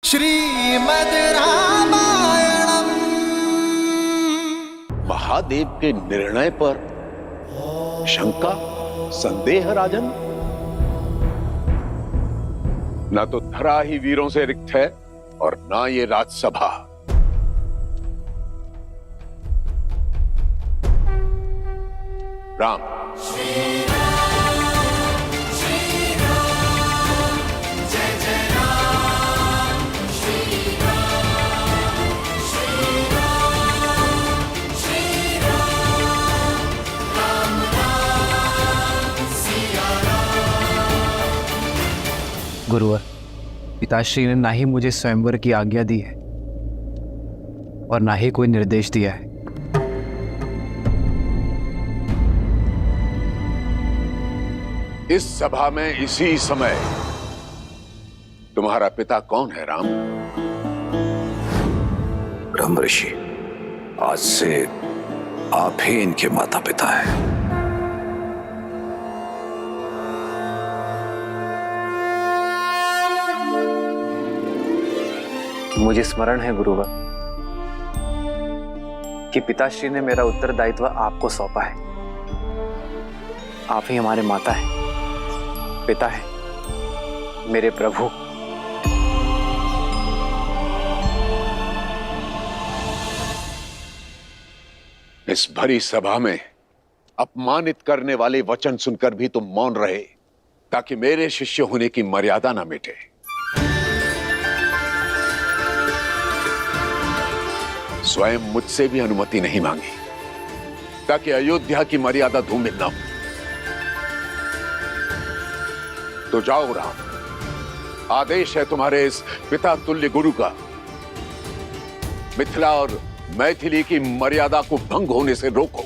श्रीमद् रामायणम्। महादेव के निर्णय पर शंका, संदेह राजन? ना तो धरा ही वीरों से रिक्त है और ना ये राजसभा। राम, गुरुवर, पिताश्री ने ना ही मुझे स्वयंवर की आज्ञा दी है और ना ही कोई निर्देश दिया है। इस सभा में इसी समय तुम्हारा पिता कौन है राम? ब्रह्म ऋषि, आज से आप ही इनके माता पिता हैं। मुझे स्मरण है गुरुवर कि पिताश्री ने मेरा उत्तरदायित्व आपको सौंपा है। आप ही हमारे माता हैं, पिता हैं, मेरे प्रभु। इस भरी सभा में अपमानित करने वाले वचन सुनकर भी तुम मौन रहे ताकि मेरे शिष्य होने की मर्यादा ना मिटे। स्वयं मुझसे भी अनुमति नहीं मांगी ताकि अयोध्या की मर्यादा धूमिल ना हो। तो जाओ राम, आदेश है तुम्हारे इस पिता तुल्य गुरु का, मिथिला और मैथिली की मर्यादा को भंग होने से रोको।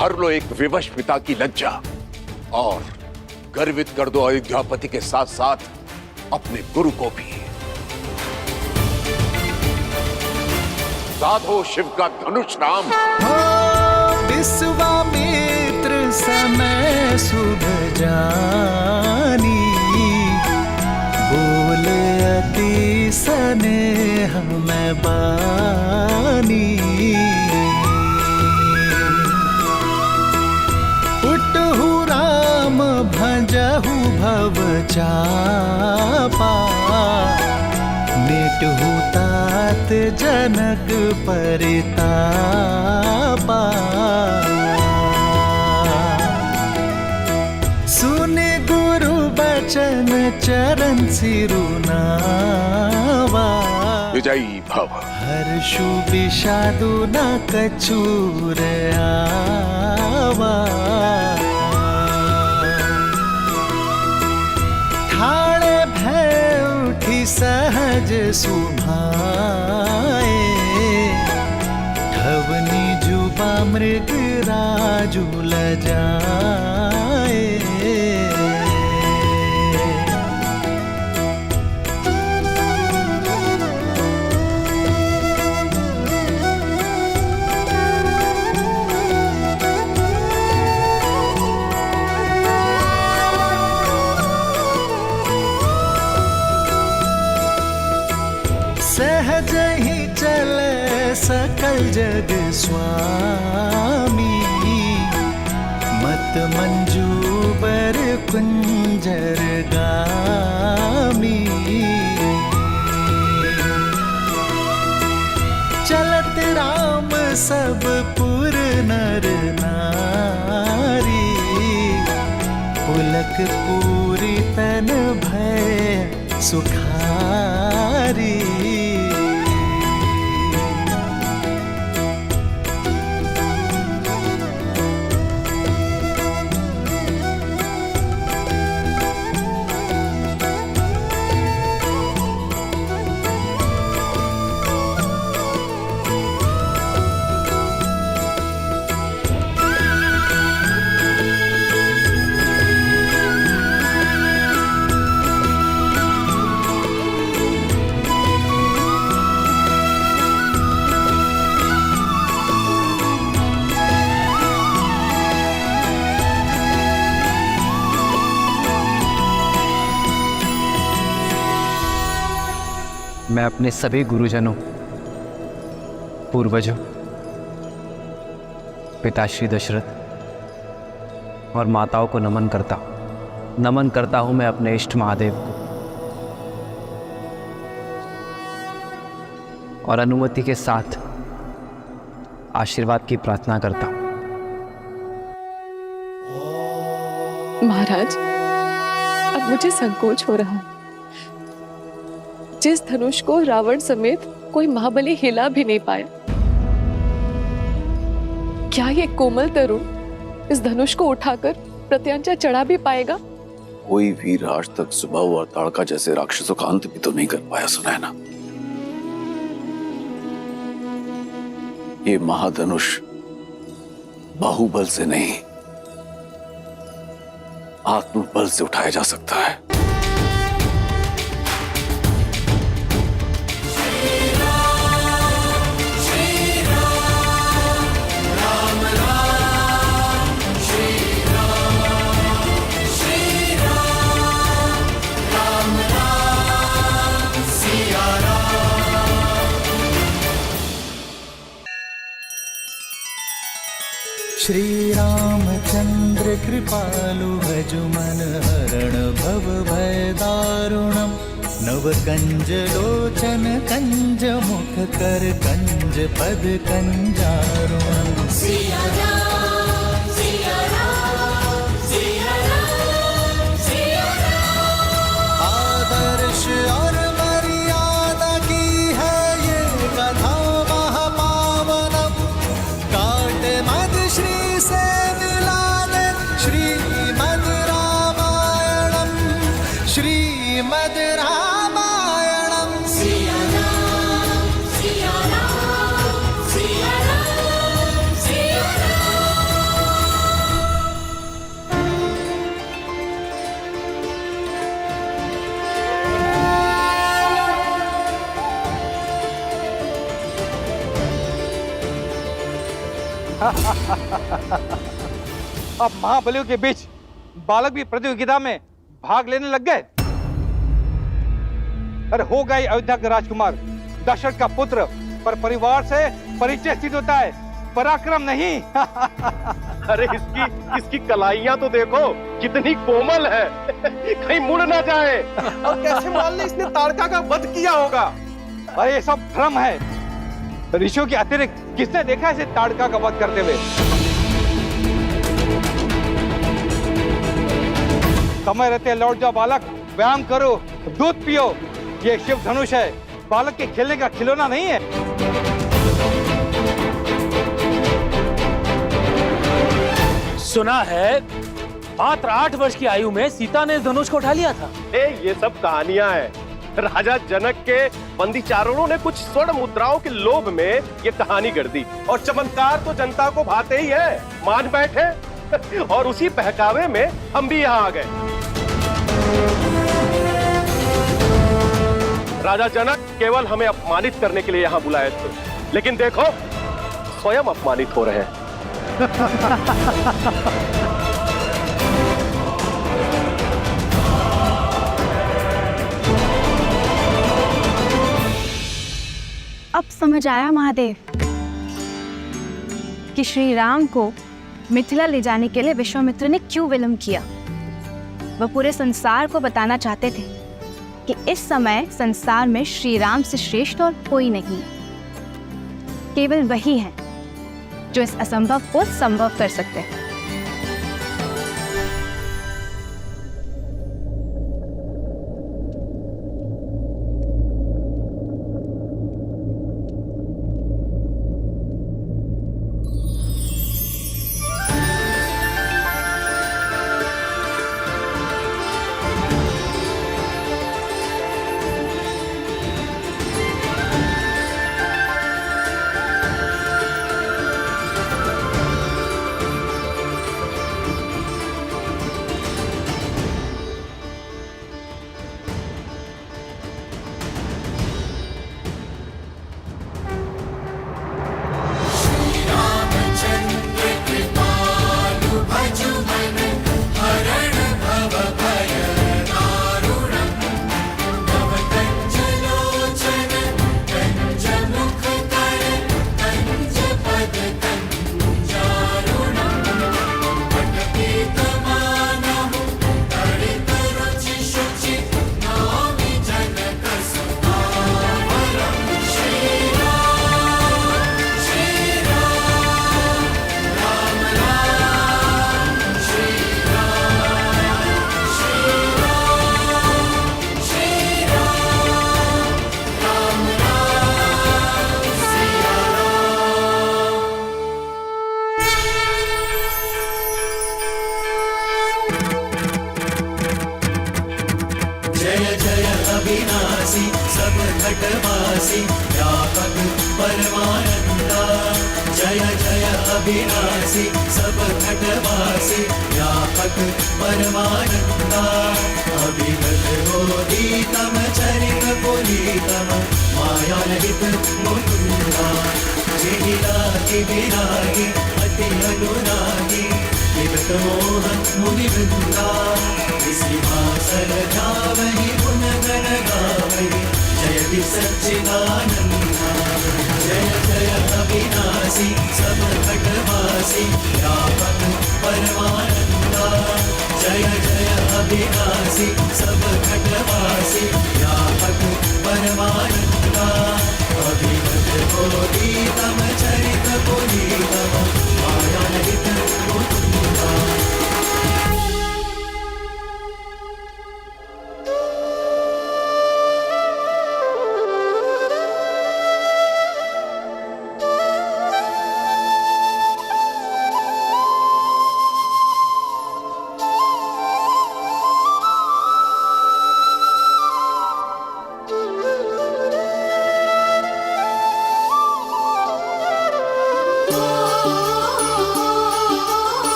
हर लो एक विवश पिता की लज्जा और गर्वित कर दो अयोध्यापति के साथ साथ अपने गुरु को भी। साधो शिव का धनुष राम। विश्वामित्र समय शुभ जानी, बोले अति स्नेह में बानी। उठहु राम भजहु भव चापा, मिटहु तात जनक परितापा। सुने गुरु बचन चरण सिरुनावा, विजयी भव। हर्षु विषादु न कछुर आवा। ठाड़े भय उठी सहज सुभाए, ठवनी जुबा मृग राजु लजाए। सहज ही चले सकल जग स्वामी, मत मंजूबर कुंजर गामी। चलत राम सब पुर नर नारी, पुलक पूरी तन भय सुखारी। मैं अपने सभी गुरुजनों, पूर्वजों, पिताश्री दशरथ और माताओं को नमन करता हूं मैं अपने इष्ट महादेव को, और अनुमति के साथ आशीर्वाद की प्रार्थना करता हूं। महाराज, अब मुझे संकोच हो रहा है। जिस धनुष को रावण समेत कोई महाबली हिला भी नहीं पाया, क्या ये कोमल तरुण इस धनुष को उठाकर प्रत्यांचा चढ़ा भी पाएगा? कोई वीर आज तक सुबह और ताड़का जैसे राक्षसों का अंत भी तो नहीं कर पाया, सुना है ना? ये महाधनुष बाहुबल से नहीं, आत्मबल से उठाया जा सकता है। श्री रामचंद्र कृपालु भजु मन हरण भव भय दारुणम, नव कंज लोचन कंज मुख कर कंज पद कंजारुणम। सिया राम, सिया राम, सिया राम, सिया राम। आदर्श और मर्यादा की है ये कथा महापावनम, काट मद श्री से मिला दे श्रीमद् रामायणम, श्रीमद् रामायणम। सिया राम, सिया राम, सिया राम, सिया अब महाबलियों के बीच बालक भी प्रतियोगिता में भाग लेने लग गए। अरे हो गए अयोध्या का राजकुमार, दशरथ का पुत्र, पर परिवार से परिचय सिद्ध होता है, पराक्रम नहीं। अरे इसकी कलाइयां तो देखो कितनी कोमल है, कहीं मुड़ ना जाए। और कैसे मान ले इसने ताड़का का वध किया होगा? अरे ये सब भ्रम है। ऋषियों के अतिरिक्त किसने देखा इसे ताड़का का वध करते हुए? समय रहते लौट जाओ बालक, व्यायाम करो, दूध पियो। ये शिव धनुष है, बालक के खेलने का खिलौना नहीं है। सुना है मात्र 8 वर्ष की आयु में सीता ने इस धनुष को उठा लिया था। ये सब कहानियां हैं। राजा जनक के बंदी चारणों ने कुछ स्वर्ण मुद्राओं के लोभ में ये कहानी गढ़ दी, और चमत्कार तो जनता को भाते ही है, मान बैठे। और उसी बहकावे में हम भी यहाँ आ गए। राजा जनक केवल हमें अपमानित करने के लिए यहाँ बुलाए थे, लेकिन देखो स्वयं अपमानित हो रहे हैं। अब समझ आया महादेव कि श्री राम को मिथिला ले जाने के लिए विश्वामित्र ने क्यों विलंब किया। वह पूरे संसार को बताना चाहते थे कि इस समय संसार में श्री राम से श्रेष्ठ और कोई नहीं, केवल वही है जो इस असंभव को संभव कर सकते हैं। जय जय अविनाशी सब घटवासी व्यापक परमानंदा जय जय अविनाशी सब घटवासी व्यापक परमानंदा अभिगत बोधितम चरित पुनीतम मायारहित मुकुंदा जिहिरागी विरागी अति अनुरागी विगत मोहन मुनि वृंदा इसी भाषण गावहि गुण गण गावहि जयति सच्चिदानंदा जय जय अविनाशी सब घटवासी व्यापक परमानंदा जय जय अविनाशी सब घटवासी व्यापक परमानंदा अभिगत बोधितम चरित पुनीतम मायारहित मुकुंदा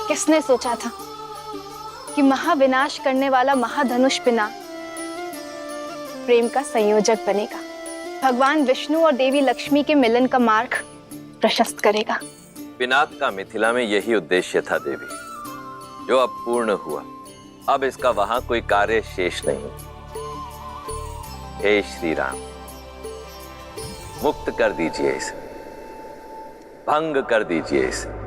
किसने सोचा था कि महाविनाश करने वाला महाधनुष पिनाक प्रेम का संयोजक बनेगा, भगवान विष्णु और देवी लक्ष्मी के मिलन का मार्ग प्रशस्त करेगा। पिनाक का मिथिला में यही उद्देश्य था देवी, जो अब पूर्ण हुआ। अब इसका वहां कोई कार्य शेष नहीं। हे श्री राम, मुक्त कर दीजिए इसे, भंग कर दीजिए इसे।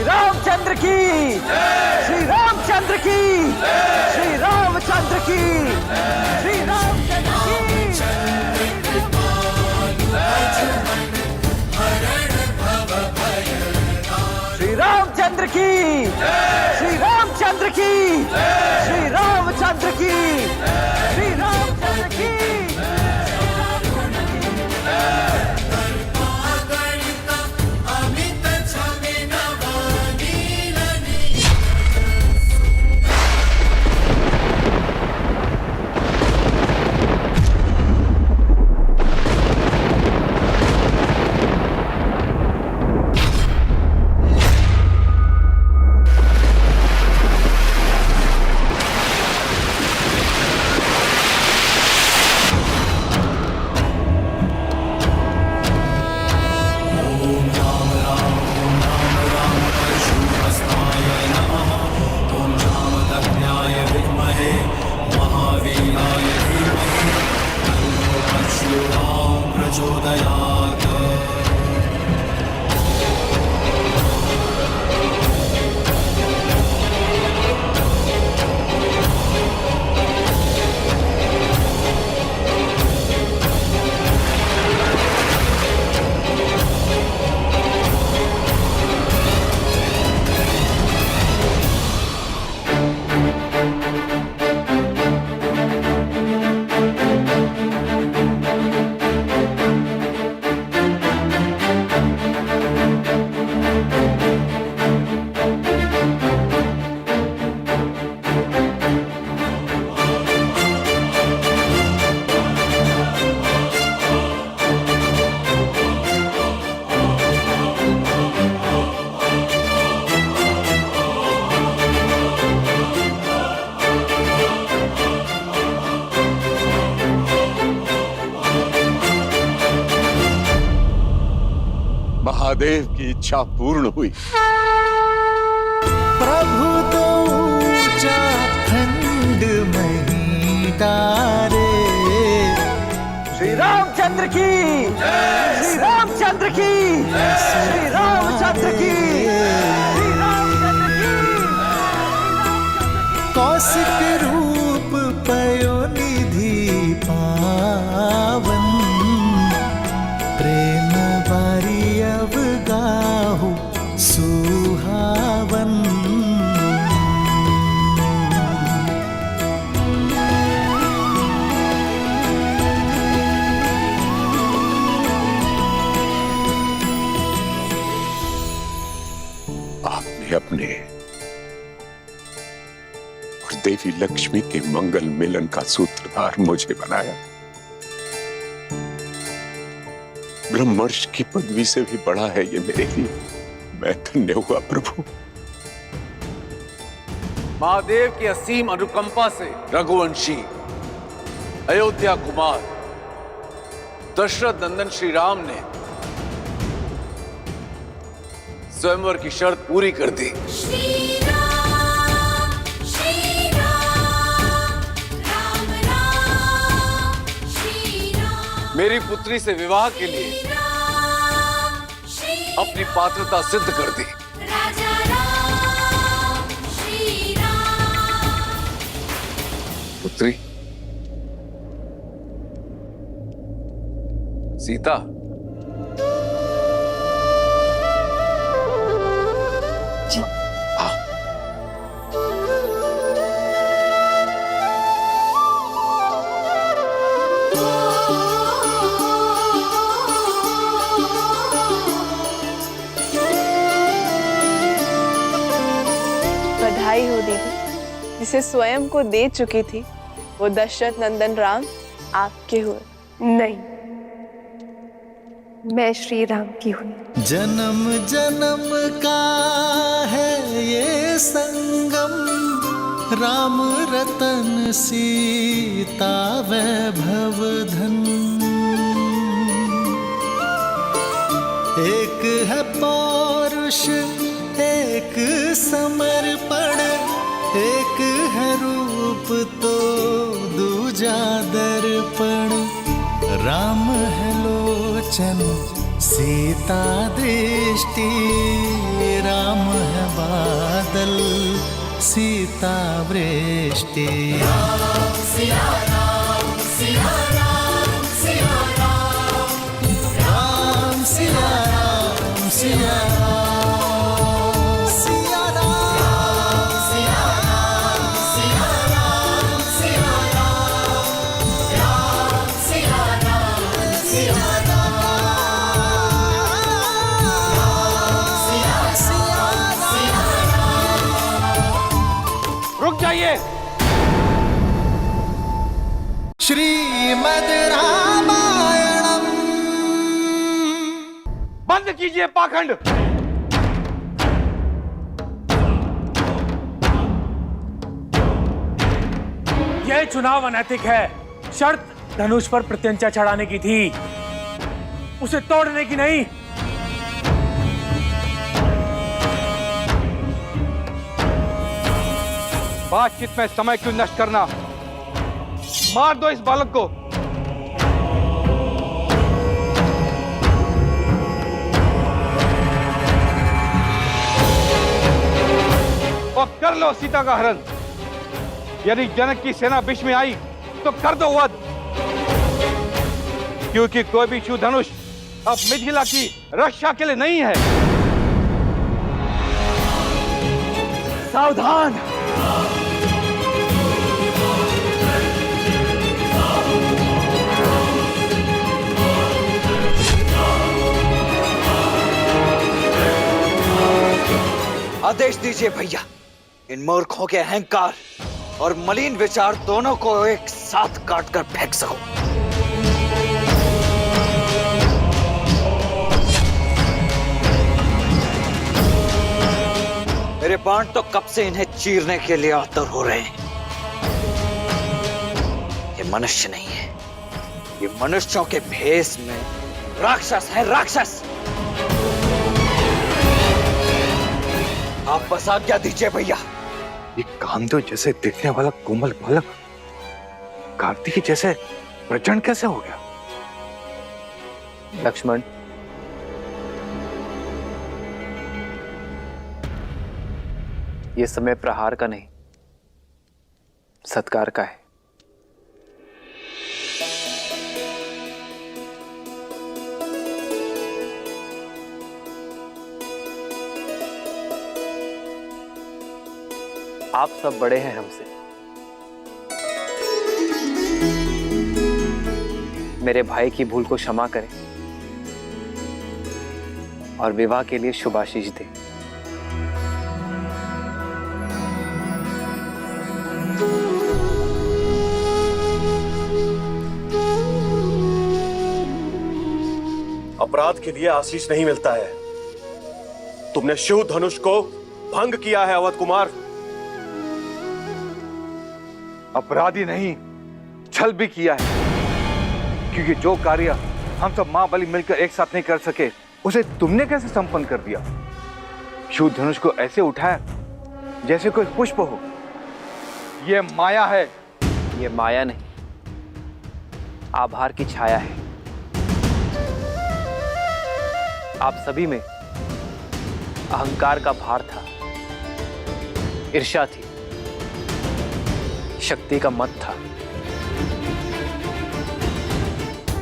रामचंद्र की, श्री रामचंद्र की, श्री रामचंद्र की, श्री रामचंद्र की। श्री रामचंद्र की, श्री रामचंद्र की, श्री रामचंद्र की, श्री रामचंद्र की। महादेव की इच्छा पूर्ण हुई। प्रभु तो ऊंचा खंड ललकारे। श्री रामचंद्र की, श्री रामचंद्र की, श्री रामचंद्र की, श्री रामचंद्र की। कौशिक रूप पयोनिधि पावन, प्रेम बारी अब गाहु सुहावन। आपने अपने और देवी लक्ष्मी के मंगल मिलन का सूत्रधार मुझे बनाया। ब्रह्मर्षि की पदवी से भी बड़ा है ये मेरे लिए। मैं धन्य हुआ प्रभु। महादेव की असीम अनुकंपा से रघुवंशी अयोध्या कुमार दशरथ नंदन श्री राम ने स्वयंवर की शर्त पूरी कर दी। मेरी पुत्री से विवाह के लिए अपनी पात्रता सिद्ध कर दी। पुत्री सीता, बधाई हो दीदी, जिसे स्वयं को दे चुकी थी वो दशरथ नंदन राम आपके हुए। नहीं, मैं श्री राम की हूँ। जन्म जन्म का है ये संगम, राम रतन सीता वैभव धन। एक है पौरुष एक समर्पण, एक है रूप तो दूजा दर्पण। राम है लोचन सीता दृष्टि, राम है बादल सीता वृष्टि। राम सिया राम सिया राम सिया राम, राम सिया राम सिया राम। श्रीमद् रामायणम। बंद कीजिए पाखंड। यह चुनाव अनैतिक है। शर्त धनुष पर प्रत्यंचा चढ़ाने की थी, उसे तोड़ने की नहीं। बातचीत में समय क्यों नष्ट करना? मार दो इस बालक को। और कर लो सीता का हरण। यदि जनक की सेना बीच में आई तो कर दो वध, क्योंकि कोई भी शिव धनुष अब मिथिला की रक्षा के लिए नहीं है। सावधान। आदेश दीजिए भैया, इन मूर्खों के अहंकार और मलिन विचार दोनों को एक साथ काटकर फेंक सको। मेरे बाण तो कब से इन्हें चीरने के लिए आतुर हो रहे हैं। ये मनुष्य नहीं है, ये मनुष्यों के भेष में राक्षस है, राक्षस। आप बस आज्ञा दीजिए भैया। ये कामदेव जैसे दिखने वाला कोमल बालक कार्तिक जैसे प्रचंड कैसे हो गया? लक्ष्मण, ये समय प्रहार का नहीं, सत्कार का है। आप सब बड़े हैं हमसे, मेरे भाई की भूल को क्षमा करें और विवाह के लिए शुभाशीष दें। अपराध के लिए आशीष नहीं मिलता है। तुमने शिव धनुष को भंग किया है अवध कुमार। अपराधी नहीं, छल भी किया है, क्योंकि जो कार्य हम सब महाबली मिलकर एक साथ नहीं कर सके, उसे तुमने कैसे संपन्न कर दिया? शिव धनुष को ऐसे उठाया जैसे कोई पुष्प हो। यह माया है। ये माया नहीं, आभार की छाया है। आप सभी में अहंकार का भार था, ईर्ष्या थी, शक्ति का मत था,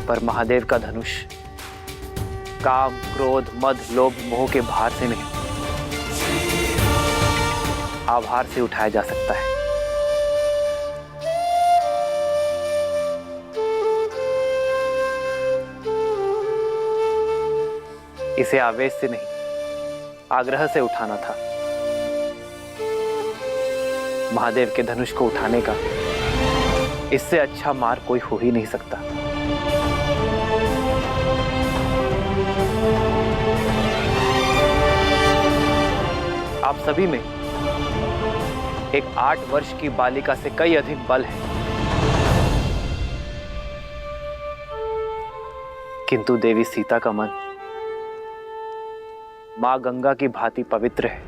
पर महादेव का धनुष काम, क्रोध, मद, लोभ, मोह के भार से नहीं, आभार से उठाया जा सकता है। इसे आवेश से नहीं, आग्रह से उठाना था। महादेव के धनुष को उठाने का इससे अच्छा मार्ग कोई हो ही नहीं सकता। आप सभी में एक 8 वर्ष की बालिका से कई अधिक बल है, किंतु देवी सीता का मन मां गंगा की भांति पवित्र है।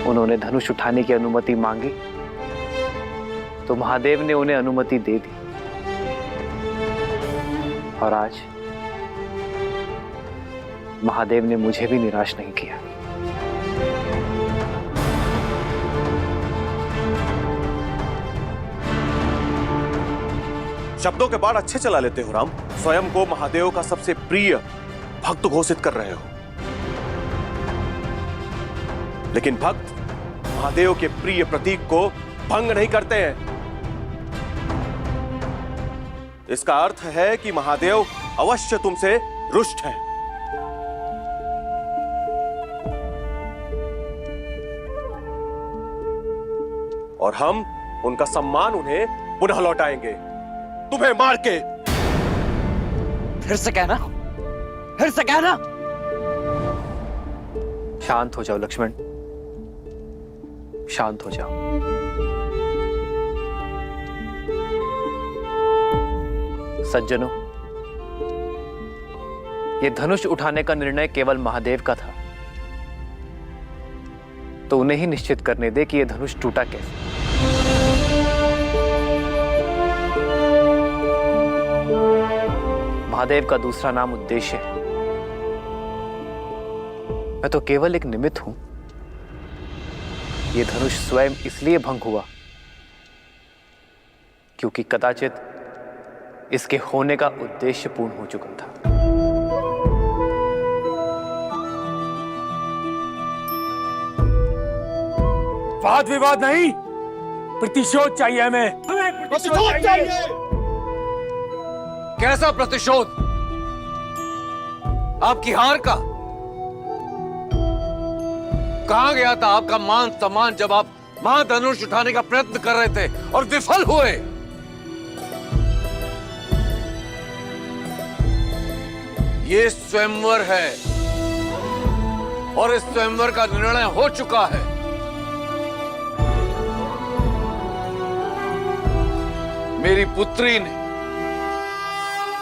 उन्होंने धनुष उठाने की अनुमति मांगी तो महादेव ने उन्हें अनुमति दे दी, और आज महादेव ने मुझे भी निराश नहीं किया। शब्दों के बाढ़ अच्छे चला लेते हो राम। स्वयं को महादेव का सबसे प्रिय भक्त घोषित कर रहे हो, लेकिन भक्त महादेव के प्रिय प्रतीक को भंग नहीं करते हैं। इसका अर्थ है कि महादेव अवश्य तुमसे रुष्ट हैं। और हम उनका सम्मान उन्हें पुनः लौटाएंगे, तुम्हें मार के। फिर से कहना, फिर से कहना। शांत हो जाओ लक्ष्मण, शांत हो जाओ। सज्जनों, यह धनुष उठाने का निर्णय केवल महादेव का था, तो उन्हें ही निश्चित करने दे कि यह धनुष टूटा कैसे। महादेव का दूसरा नाम उद्देश्य है। मैं तो केवल एक निमित्त हूं। यह धनुष स्वयं इसलिए भंग हुआ क्योंकि कदाचित इसके होने का उद्देश्य पूर्ण हो चुका था। वाद विवाद नहीं, प्रतिशोध चाहिए हमें। प्रतिशोध चाहिए। कैसा प्रतिशोध? आपकी हार का? कहां गया था आपका मान सम्मान जब आप महाधनुष उठाने का प्रयत्न कर रहे थे और विफल हुए? ये स्वयंवर है और इस स्वयंवर का निर्णय हो चुका है। मेरी पुत्री ने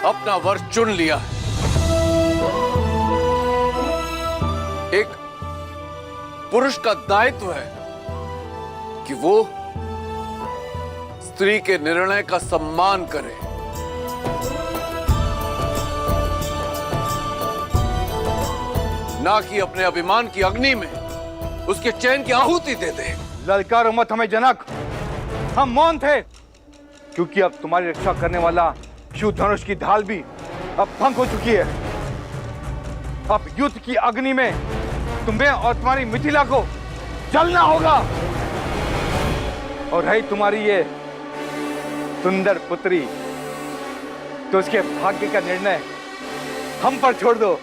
अपना वर चुन लिया है। एक पुरुष का दायित्व है कि वो स्त्री के निर्णय का सम्मान करे। ना कि अपने अभिमान की अग्नि में उसके चैन की आहुति दे दे। ललकारो मत हमें जनक, हम मौन थे क्योंकि अब तुम्हारी रक्षा करने वाला शिव धनुष की ढाल भी अब भंग हो चुकी है। अब युद्ध की अग्नि में तुम्हें और तुम्हारी मिथिला को जलना होगा। और है तुम्हारी ये सुंदर पुत्री तो उसके भाग्य का निर्णय हम पर छोड़ दो।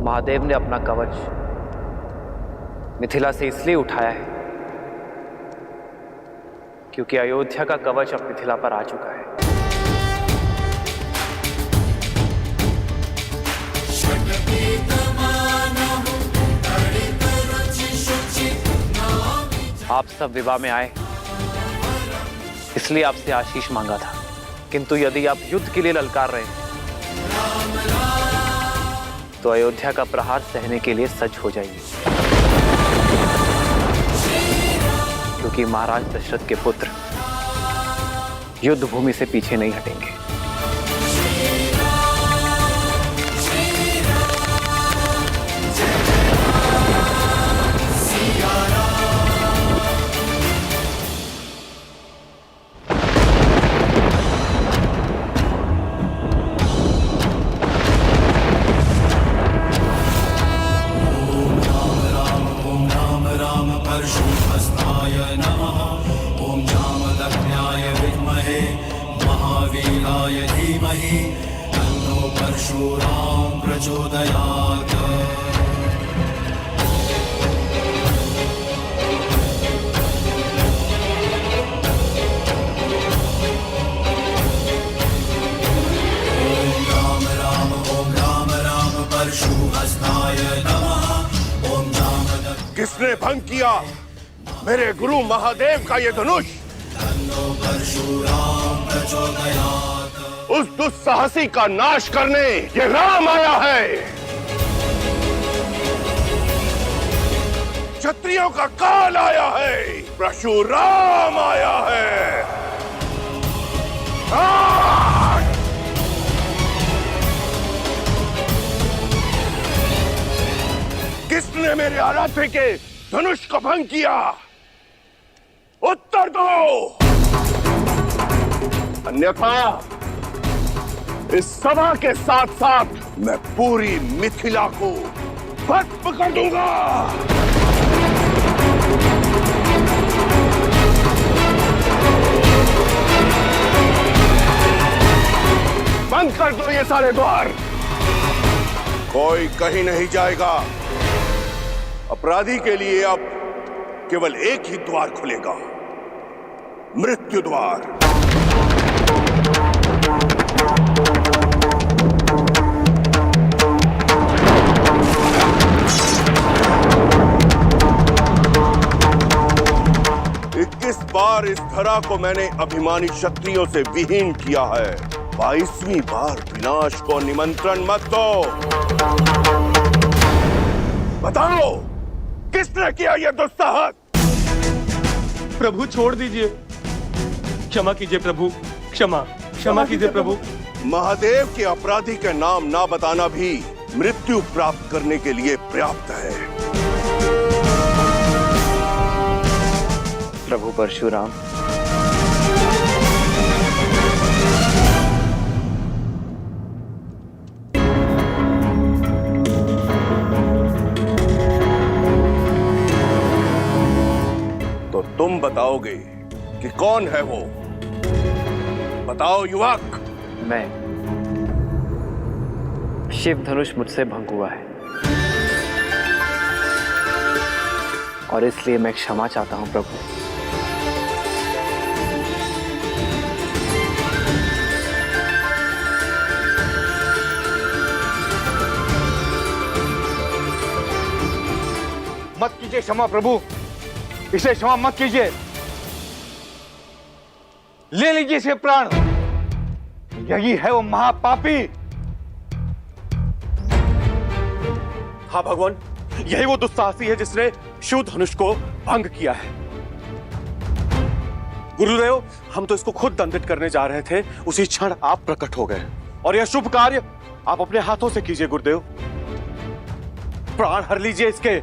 महादेव ने अपना कवच मिथिला से इसलिए उठाया है क्योंकि अयोध्या का कवच अब मिथिला पर आ चुका है। आप सब विवाह में आए इसलिए आपसे आशीष मांगा था, किंतु यदि आप युद्ध के लिए ललकार रहे हैं तो अयोध्या का प्रहार सहने के लिए सज्ज हो जाइए, क्योंकि महाराज दशरथ के पुत्र युद्ध भूमि से पीछे नहीं हटेंगे। किसने भंग किया मेरे गुरु महादेव का ये धनुष? उस दुस्साहसी का नाश करने ये राम आया है। क्षत्रियों का काल आया है, परशुराम आया है। किसने मेरे आराध्य के धनुष को भंग किया? उत्तर दो, अन्यथा इस सभा के साथ साथ मैं पूरी मिथिला को भस्म कर दूंगा। बंद कर दो ये सारे द्वार, कोई कहीं नहीं जाएगा। अपराधी के लिए अब केवल एक ही द्वार खुलेगा, मृत्यु द्वार। इक्कीस बार इस धरा को मैंने अभिमानी क्षत्रियों से विहीन किया है, 22वीं बार विनाश को निमंत्रण मत दो। बताओ किसने किया यह दुस्साहस? प्रभु छोड़ दीजिए, क्षमा कीजिए प्रभु, क्षमा कीजिए प्रभु। महादेव के अपराधी का नाम ना बताना भी मृत्यु प्राप्त करने के लिए पर्याप्त है। प्रभु परशुराम, तुम बताओगे कि कौन है वो? बताओ युवक। मैं शिव धनुष मुझसे भंग हुआ है और इसलिए मैं क्षमा चाहता हूं प्रभु। मत कीजिए क्षमा प्रभु, इसे क्षमा मत कीजिए। ले लीजिए इसे प्राण। यही है वो महापापी। हाँ भगवान, यही वो दुस्साहसी है जिसने शिव धनुष को भंग किया है। गुरुदेव, हम तो इसको खुद दंडित करने जा रहे थे, उसी क्षण आप प्रकट हो गए और यह शुभ कार्य आप अपने हाथों से कीजिए गुरुदेव। प्राण हर लीजिए इसके।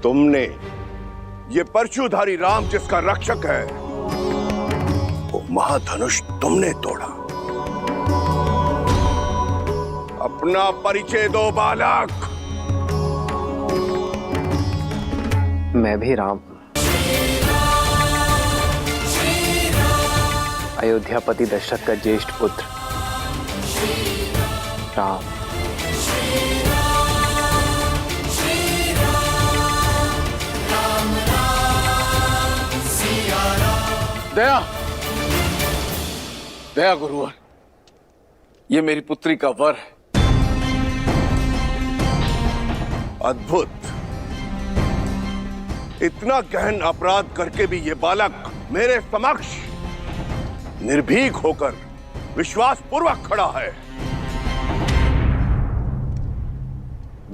तुमने ये परशुधारी राम जिसका रक्षक है, वो महाधनुष तुमने तोड़ा। अपना परिचय दो बालक। मैं भी राम, अयोध्यापति दशरथ का ज्येष्ठ पुत्र राम। दया, दया गुरुवर, ये मेरी पुत्री का वर है। अद्भुत। इतना गहन अपराध करके भी ये बालक मेरे समक्ष निर्भीक होकर विश्वास पूर्वक खड़ा है।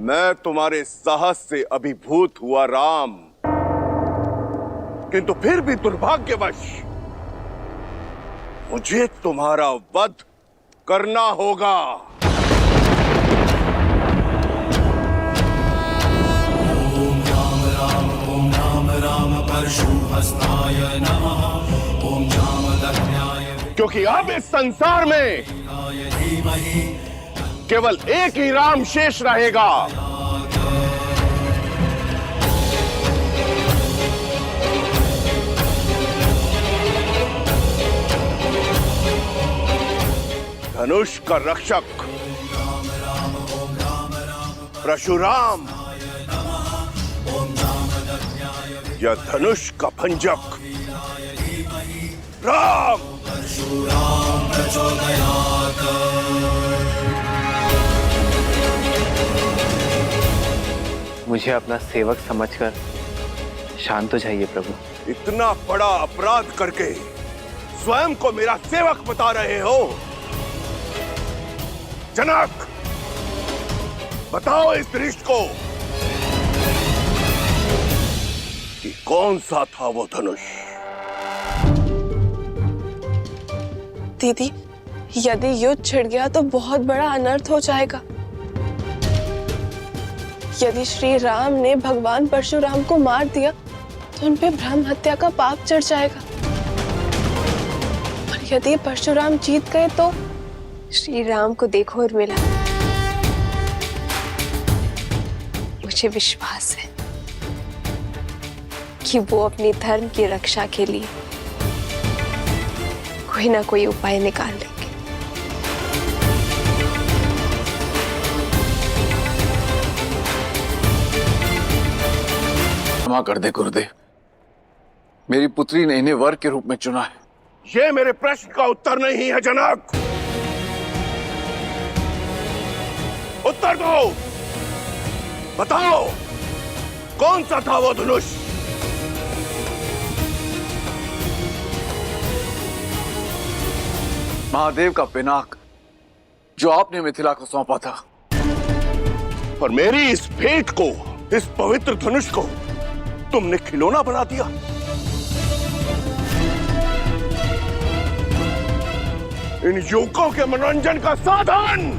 मैं तुम्हारे साहस से अभिभूत हुआ राम, किंतु फिर भी दुर्भाग्यवश मुझे तुम्हारा वध करना होगा। ओम राम परशुहस्ताय नमः। ओम जामदग्न्याय क्योंकि अब इस संसार में धीमहि केवल एक ही राम शेष रहेगा। धनुष का रक्षक परशुराम या धनुष का भंजक राम। मुझे अपना सेवक समझकर शांत हो जाइए प्रभु। इतना बड़ा अपराध करके स्वयं को मेरा सेवक बता रहे हो? जनक, बताओ इस दृष्ट को कि कौन सा था वो धनुष? दीदी, यदि युद्ध छिड़ गया तो बहुत बड़ा अनर्थ हो जाएगा। यदि श्री राम ने भगवान परशुराम को मार दिया तो उन पे ब्रह्म हत्या का पाप चढ़ जाएगा, और यदि परशुराम जीत गए तो श्री राम को देखो उर्मिला, मुझे विश्वास है कि वो अपने धर्म की रक्षा के लिए कोई ना कोई उपाय निकाल लेंगे। क्षमा कर दे गुरुदेव, मेरी पुत्री ने इन्हें वर के रूप में चुना है। ये मेरे प्रश्न का उत्तर नहीं है जनक। उत्तर दो, बताओ कौन सा था वो धनुष? महादेव का पिनाक जो आपने मिथिला को सौंपा था। और मेरी इस भेंट को, इस पवित्र धनुष को तुमने खिलौना बना दिया। इन युवकों के मनोरंजन का साधन।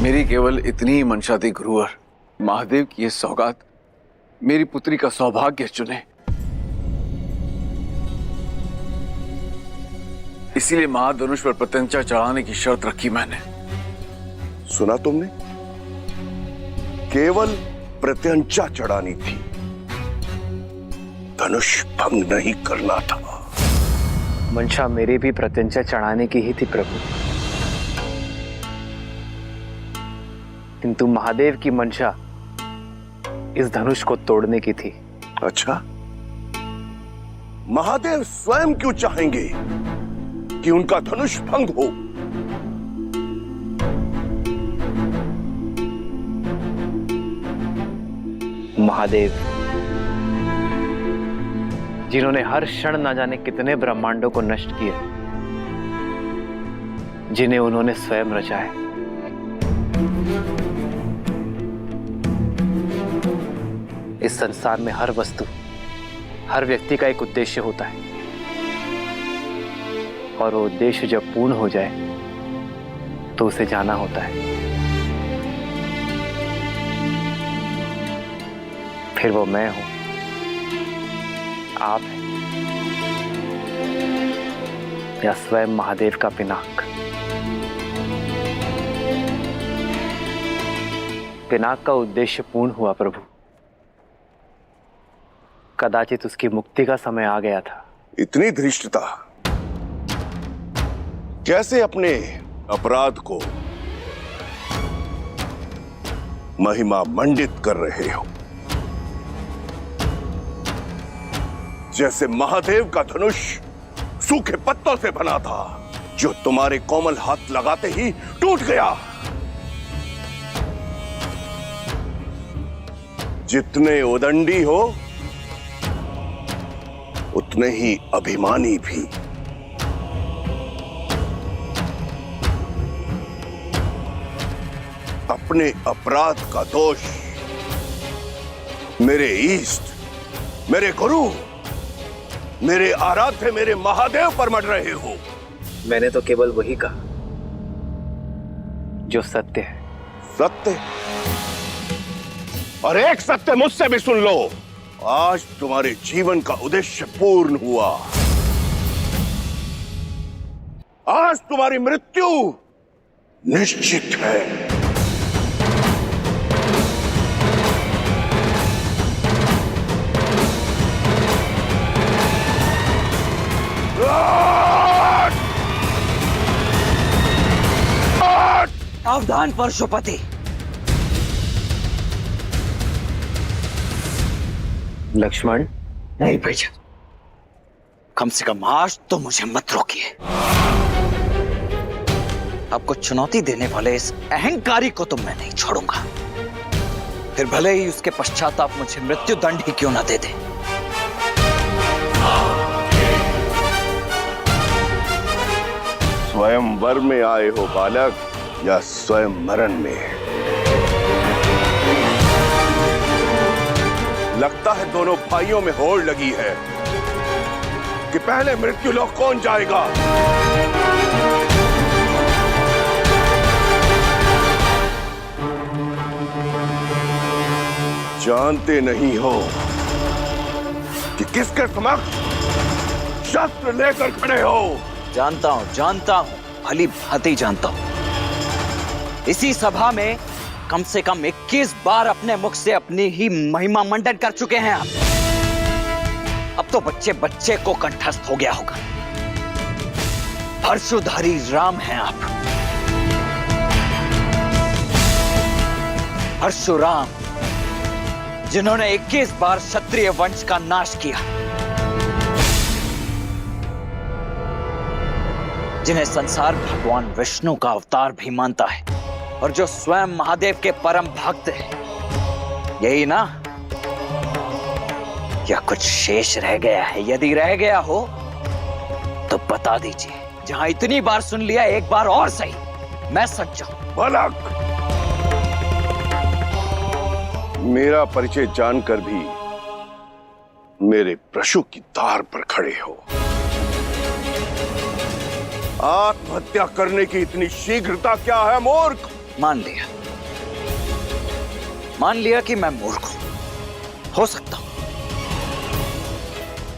मेरी केवल इतनी ही मंशा थी गुरुवर, महादेव की ये सौगात मेरी पुत्री का सौभाग्य चुने। इसीलिए महाधनुष पर प्रत्यंचा चढ़ाने की शर्त रखी मैंने। सुना तुमने? केवल प्रत्यंचा चढ़ानी थी, धनुष भंग नहीं करना था। मंशा मेरी भी प्रत्यंचा चढ़ाने की ही थी प्रभु, किंतु महादेव की मंशा इस धनुष को तोड़ने की थी। अच्छा, महादेव स्वयं क्यों चाहेंगे कि उनका धनुष भंग हो? महादेव जिन्होंने हर क्षण ना जाने कितने ब्रह्मांडों को नष्ट किया, जिन्हें उन्होंने स्वयं रचा है। इस संसार में हर वस्तु, हर व्यक्ति का एक उद्देश्य होता है, और वो उद्देश्य जब पूर्ण हो जाए तो उसे जाना होता है। फिर वो मैं हूं, आप हैं, या स्वयं महादेव का पिनाक। पिनाक का उद्देश्य पूर्ण हुआ प्रभु। कदाचित उसकी मुक्ति का समय आ गया था। इतनी धृष्टता, कैसे अपने अपराध को महिमा मंडित कर रहे हो? जैसे महादेव का धनुष सूखे पत्तों से बना था, जो तुम्हारे कोमल हाथ लगाते ही टूट गया। जितने उदंडी हो उतने ही अभिमानी भी। अपने अपराध का दोष मेरे ईष्ट, मेरे गुरु, मेरे आराध्य, मेरे महादेव पर मढ़ रहे हो। मैंने तो केवल वही कहा जो सत्य है। सत्य? और एक सत्य मुझसे भी सुन लो, आज तुम्हारे जीवन का उद्देश्य पूर्ण हुआ। आज तुम्हारी मृत्यु निश्चित है। सावधान परशुपति, लक्ष्मण। नहीं भैया, कम से कम आज तो मुझे मत रोकिए। आपको चुनौती देने वाले इस अहंकारी को तो मैं नहीं छोड़ूंगा, फिर भले ही उसके पश्चात आप मुझे मृत्यु दंड ही क्यों ना दे दे। स्वयं वर में आए हो बालक, या स्वयं मरण में? लगता है दोनों भाइयों में होड़ लगी है कि पहले मृत्यु लोक कौन जाएगा। जानते नहीं हो कि किसके समक्ष शस्त्र लेकर खड़े हो। जानता हूं, भली भांति जानता हूं। इसी सभा में कम से कम 21 बार अपने मुख से अपनी ही महिमा मंडन कर चुके हैं आप। अब तो बच्चे बच्चे को कंठस्थ हो गया होगा। परशुधारी राम हैं आप, परशुराम, जिन्होंने 21 बार क्षत्रिय वंश का नाश किया, जिन्हें संसार भगवान विष्णु का अवतार भी मानता है, और जो स्वयं महादेव के परम भक्त हैं। यही ना? या कुछ शेष रह गया है? यदि रह गया हो तो बता दीजिए। जहां इतनी बार सुन लिया, एक बार और सही, मैं सच जाऊं। बालक, मेरा परिचय जानकर भी मेरे प्रशु की तार पर खड़े हो। आत्महत्या करने की इतनी शीघ्रता क्या है मूर्ख? मान लिया कि मैं मूर्ख हो सकता हूं,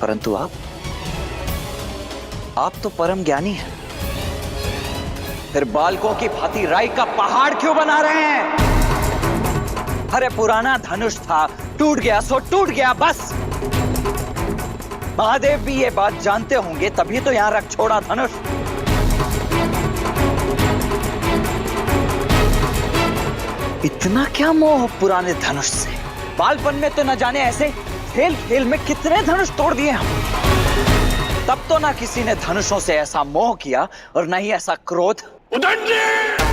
परंतु आप तो परम ज्ञानी हैं। फिर बालकों की भांति राई का पहाड़ क्यों बना रहे हैं? अरे पुराना धनुष था, टूट गया सो टूट गया, बस। महादेव भी ये बात जानते होंगे, तभी तो यहां रख छोड़ा धनुष। इतना क्या मोह पुराने धनुष से? बालपन में तो न जाने ऐसे खेल खेल में कितने धनुष तोड़ दिए हम। तब तो ना किसी ने धनुषों से ऐसा मोह किया और न ही ऐसा क्रोध। उदंडी!